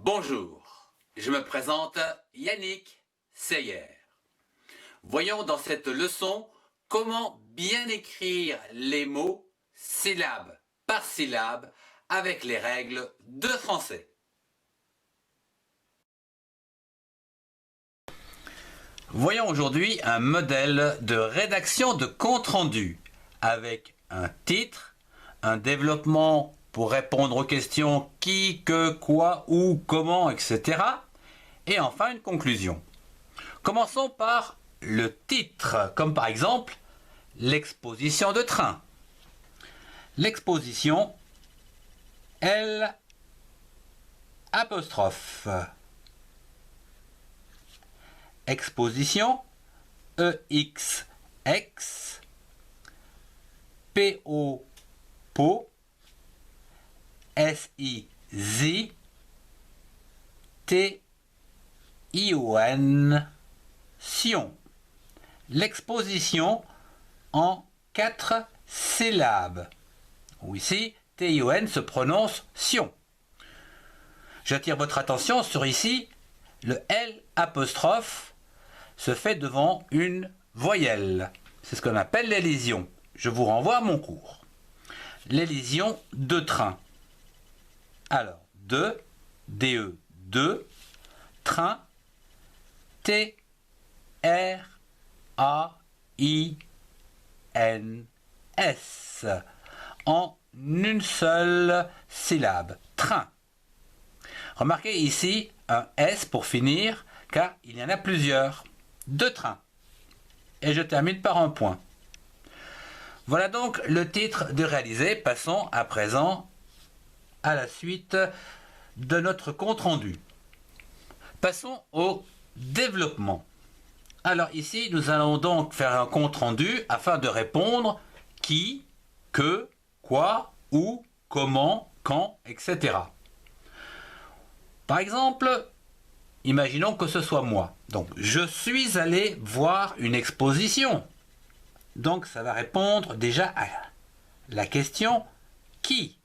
Bonjour, je me présente Yannick Seyer. Voyons dans cette leçon comment bien écrire les mots syllabe par syllabe avec les règles de français. Voyons aujourd'hui un modèle de rédaction de compte-rendu avec un titre, un développement pour répondre aux questions qui, que, quoi, où, comment, etc. Et enfin une conclusion. Commençons par le titre, comme par exemple l'exposition de train. L'exposition L apostrophe. Exposition EXX PO po SIZ TION Sion. L'exposition en 4 syllabes. Ou ici, TION se prononce Sion. J'attire votre attention sur ici, le L apostrophe se fait devant une voyelle. C'est ce qu'on appelle l'élision. Je vous renvoie à mon cours. L'élision de train. Alors, DE, train, TRAINS, en une seule syllabe, train. Remarquez ici un S pour finir, car il y en a plusieurs. Deux trains. Et je termine par un point. Voilà donc le titre de réaliser. Passons à présent à la suite de notre compte-rendu. Passons au développement. Alors ici, nous allons donc faire un compte-rendu afin de répondre qui, que, quoi, où, comment, quand, etc. Par exemple, imaginons que ce soit moi. Donc, je suis allé voir une exposition. Donc, ça va répondre déjà à la question qui.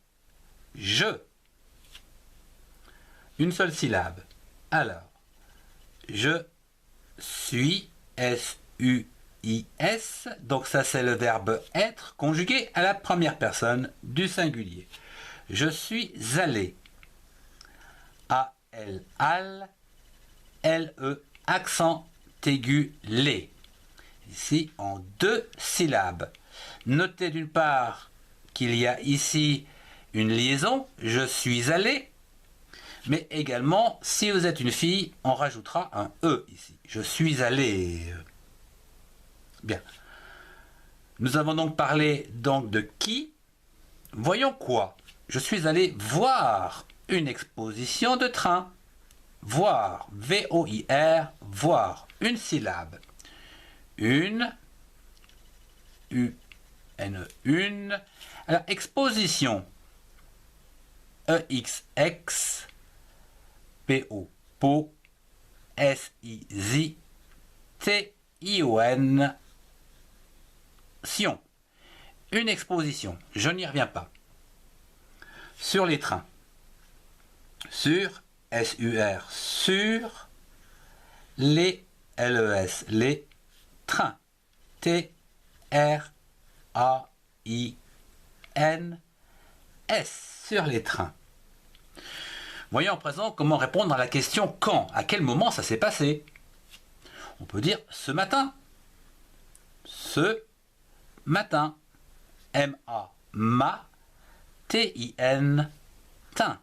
Je. Une seule syllabe. Alors, je suis, S-U-I-S, donc ça c'est le verbe être conjugué à la première personne du singulier. Je suis allé. A-L, al, L-E, accent aigu, les. Ici en 2 syllabes. Notez d'une part qu'il y a ici une liaison, je suis allé, mais également, si vous êtes une fille, on rajoutera un E ici. Je suis allé. Bien. Nous avons donc parlé de qui. Voyons quoi. Je suis allé voir une exposition de train. Voir, V-O-I-R, voir, une syllabe. Une, U-N-E, une. Alors, exposition. E-X-X, P-O, po, S-I-Z, T-I-O-N, Sion. Une exposition, je n'y reviens pas. Sur les trains. Sur, S-U-R, sur, les, L-E-S, les trains. T-R-A-I-N-S, sur les trains. Voyons à présent comment répondre à la question quand, à quel moment ça s'est passé. On peut dire ce matin. Ce matin. M-A, ma, T-I-N, tin.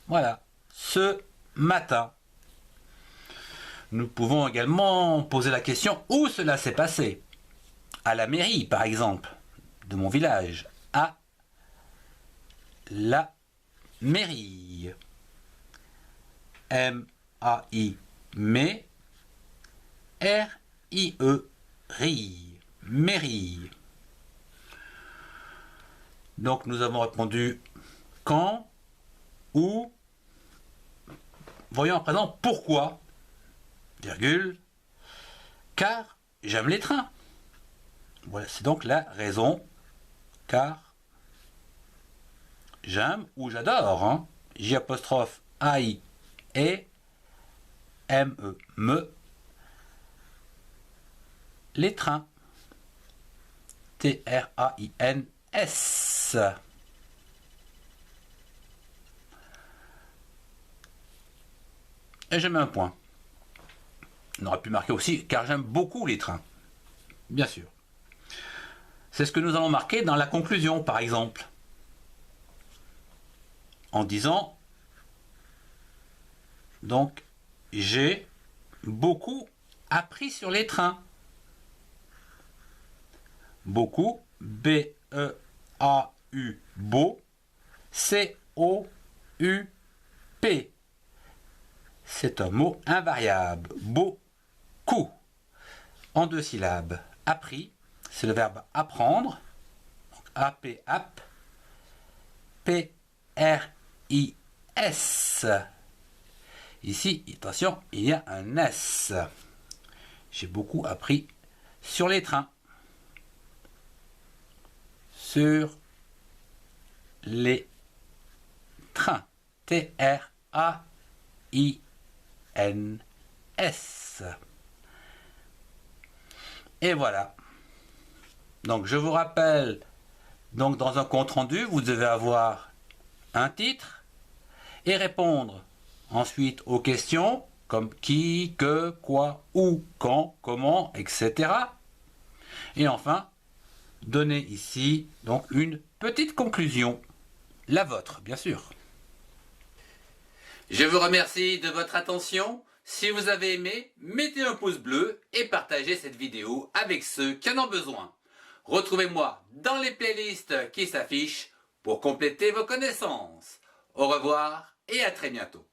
Voilà, ce matin. Nous pouvons également poser la question où cela s'est passé. À la mairie, par exemple, de mon village. À la mairie. M-A-I, mais, R-I-E, ri, mairie. Donc nous avons répondu quand, où. Voyons à présent pourquoi, virgule, car j'aime les trains. Voilà, c'est donc la raison, car j'aime ou j'adore, hein. J apostrophe I et M-E, me, les trains. T-R-A-I-N-S. Et je mets un point. On aurait pu marquer aussi, car j'aime beaucoup les trains. Bien sûr. C'est ce que nous allons marquer dans la conclusion, par exemple. En disant, donc, j'ai beaucoup appris sur les trains. Beaucoup, B-E-A-U, beau, C-O-U-P. C'est un mot invariable, beaucoup. En 2 syllabes, appris, c'est le verbe apprendre, A-P, app, P-R-I-S. Ici, attention, il y a un S. J'ai beaucoup appris sur les trains. Sur les trains. T-R-A-I-N-S. Et voilà. Donc je vous rappelle, donc dans un compte rendu, vous devez avoir un titre et répondre ensuite aux questions comme qui, que, quoi, où, quand, comment, etc. Et enfin, donner ici donc une petite conclusion, la vôtre bien sûr. Je vous remercie de votre attention. Si vous avez aimé, mettez un pouce bleu et partagez cette vidéo avec ceux qui en ont besoin. Retrouvez-moi dans les playlists qui s'affichent pour compléter vos connaissances. Au revoir et à très bientôt.